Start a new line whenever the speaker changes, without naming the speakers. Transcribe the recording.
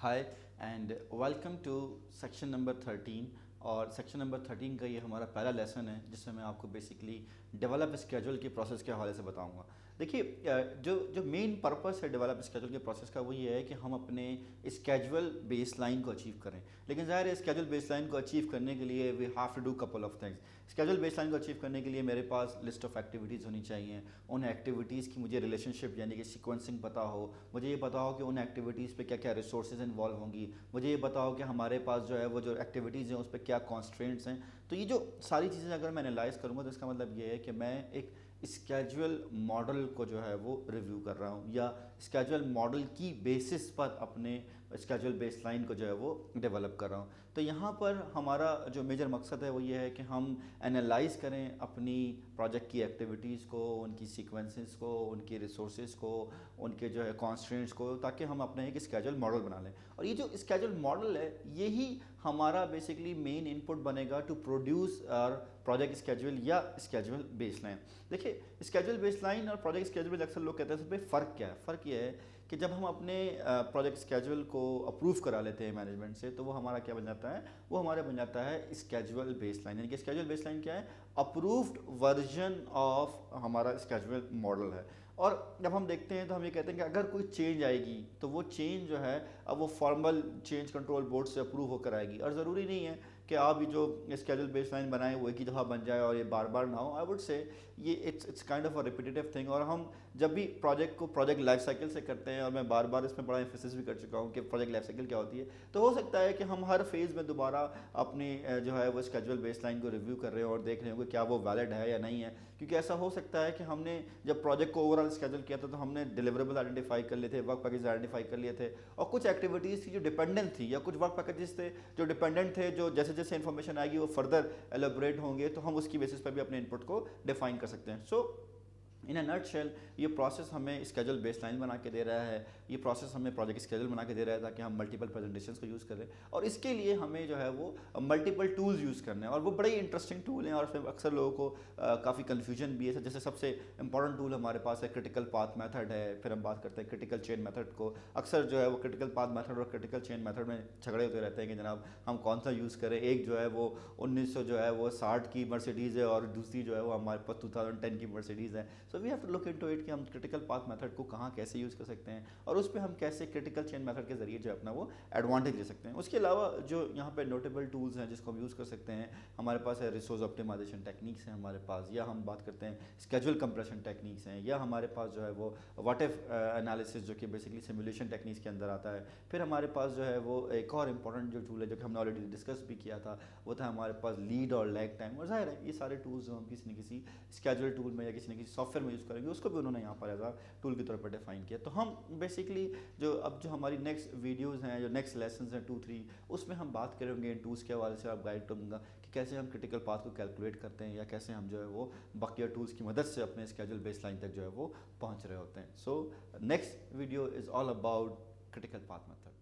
Hi and welcome to section number 13 और section number 13 का ये हमारा पहला लेसन है जिसमें मैं आपको बेसिकली डेवलप स्केड्यूल के प्रोसेस के हवाले से बताऊंगा। देखिए जो जो मेन पर्पस है डेवलप स्केड्यूल के प्रोसेस का वो ये है कि हम अपने स्केड्यूल बेस लाइन को अचीव करें। लेकिन ज़ाहिर है स्केड्यूल बेस लाइन को अचीव करने के लिए we have to do couple of things. Schedule base line को अचीव करने के लिए मेरे पास लिस्ट ऑफ एक्टिविटीज़ होनी चाहिए। उन एक्टिविटीज़ की मुझे रिलेशनशिप यानी कि सीक्वेंसिंग पता हो, मुझे ये पता हो कि उन एक्टिविटीज़ पे क्या क्या रिसोर्सेज इन्वॉल्व होंगी, मुझे ये पता हो कि हमारे पास जो है वो जो एक्टिविटीज़ हैं उस पर क्या कॉन्स्ट्रेंट्स हैं। तो ये जो सारी चीज़ें अगर मैं एनालाइज़ करूँगा तो इसका मतलब ये है कि मैं एक स्केड्यूल मॉडल को जो है वो रिव्यू कर रहा हूँ या स्केड्यूल मॉडल की बेसिस पर अपने स्केड्यूल बेस लाइन को जो है वो डेवलप कर रहा हूँ। तो यहाँ पर हमारा जो मेजर मकसद है वो ये है कि हम एनालाइज़ करें अपनी प्रोजेक्ट की एक्टिविटीज़ को, उनकी सीक्वेंसेस को, उनकी रिसोर्सेज को, उनके जो है कॉन्स्ट्रेंट्स को, ताकि हम अपने एक स्केड्यूल मॉडल बना लें। और ये जो स्केड्यूल मॉडल है यही हमारा बेसिकली मेन इनपुट बनेगा to produce our project schedule या स्केड्यूल बेसलाइन। देखिए स्केड्यूल बेसलाइन और प्रोजेक्ट स्केड्यूल अक्सर लोग कहते हैं इस पर फ़र्क क्या है। फ़र्क ये है कि जब हम अपने प्रोजेक्ट स्केड्यूल को अप्रूव करा लेते हैं मैनेजमेंट से तो वो हमारा क्या बन जाता है, वो हमारा बन जाता है स्केड्यूल बेसलाइन। यानी कि स्केड्यूल बेसलाइन क्या है, अप्रूव्ड वर्जन ऑफ हमारा स्केड्यूल मॉडल है। और जब हम देखते हैं तो हम ये कहते हैं कि अगर कोई चेंज आएगी तो वो चेंज जो है अब वो फॉर्मल चेंज कंट्रोल बोर्ड से अप्रूव होकर आएगी। और ज़रूरी नहीं है कि आप ये जो स्केड्यूल बेसलाइन बनाए वो एक ही दफ़ा बन जाए और ये बार बार ना हो। आई वुड से ये it's kind of a repetitive thing. और हम जब भी प्रोजेक्ट को प्रोजेक्ट लाइफ साइकिल से करते हैं, और मैं बार बार इसमें बड़ा एम्फेसिस भी कर चुका हूँ कि प्रोजेक्ट लाइफ साइकिल क्या होती है, तो हो सकता है कि हम हर फेज़ में दोबारा अपनी जो है वो स्केड्यूल बेसलाइन को रिव्यू कर रहे हो और देख रहे हो कि क्या वो वैलिड है या नहीं है। क्योंकि ऐसा हो सकता है कि हमने जब प्रोजेक्ट को ओवरऑल स्केड्यूल किया था तो हमने डिलीवरेबल आइडेंटिफाई कर लिए थे, वर्क पैकेज आइडेंटिफाई कर लिए थे, और कुछ एक्टिविटीज़ थी जो डिपेंडेंट थी या कुछ वर्क पैकेजेस थे जो डिपेंडेंट थे, जो जैसे जैसे इन्फॉर्मेशन आएगी वो फर्दर एलोबरेट होंगे, तो हम उसकी बेसिस पर भी अपने इनपुट को डिफाइन कर सकते हैं। सो इन अ नटशेल ये प्रोसेस हमें स्केड्यूल बेसलाइन बना के दे रहा है, ये प्रोसेस हमें प्रोजेक्ट स्केड्यूल बना के दे रहा है ताकि हम मल्टीपल प्रेजेंटेशंस को यूज़ करें। और इसके लिए हमें जो है वो मल्टीपल टूल्स यूज़ करने हैं, और वो बड़े ही इंटरेस्टिंग टूल हैं और उसमें अक्सर लोगों को काफ़ी कन्फ्यूजन भी है। जैसे सबसे इंपॉर्टेंट टूल हमारे पास है क्रिटिकल पाथ मेथड है, फिर हम बात करते हैं क्रिटिकल चेन मेथड को। अक्सर जो है वो क्रिटिकल पाथ मेथड और क्रिटिकल चेन मेथड में झगड़े होते रहते हैं कि जनाब हम कौन सा यूज़ करें। एक जो है वो 1900 जो है वो 60 की मर्सिडीज़ है और दूसरी जो है वो हमारे पास 2010 की मर्सिडीज़ है। So we have to look into कि हम क्रिटिकल पाथ मेथड को कहाँ कैसे यूज़ कर सकते हैं और उस पर हम कैसे क्रिटिकल चेन मेथड के जरिए जो है अपना वो एडवांटेज ले सकते हैं। उसके अलावा जो यहाँ पे नोटेबल टूल्स हैं जिसको हम यूज़ कर सकते हैं, हमारे पास है रिसोर्स ऑप्टिमाइजेशन टेक्निक्स हैं हमारे पास, या हम बात करते हैं स्केड्यूल कंप्रेशन टेक्निक्स हैं, या हमारे पास जो है वो व्हाट इफ एनालिसिस जो कि बेसिकली सिमुलेशन टेक्निक्स के अंदर आता है। फिर हमारे पास जो है वो एक और इंपॉर्टेंट जो टूल है जो कि हमने ऑलरेडी डिस्कस भी किया था, वो था हमारे पास लीड और लैग टाइम। और जाहिर है ये सारे टूल्स जो हम किसी न किसी स्केड्यूल टूल में या किसी न किसी सॉफ्टवेयर में यूज़ करेंगे उसको भी उन्होंने यहाँ पर एज आ टूल के तौर पर डिफाइन किया। तो हम बेसिकली जो हमारी नेक्स्ट वीडियोस हैं, जो नेक्स्ट लेसन्स हैं 2-3, उसमें हम बात करेंगे इन टूल्स के हवाले से। आप गाइड करूँगा कि कैसे हम क्रिटिकल पाथ को कैलकुलेट करते हैं या कैसे हम जो है वो बाकी टूल्स की मदद से अपने स्केड्यूल बेस लाइन तक जो है वो पहुँच रहे होते हैं। So next video is all about critical path method.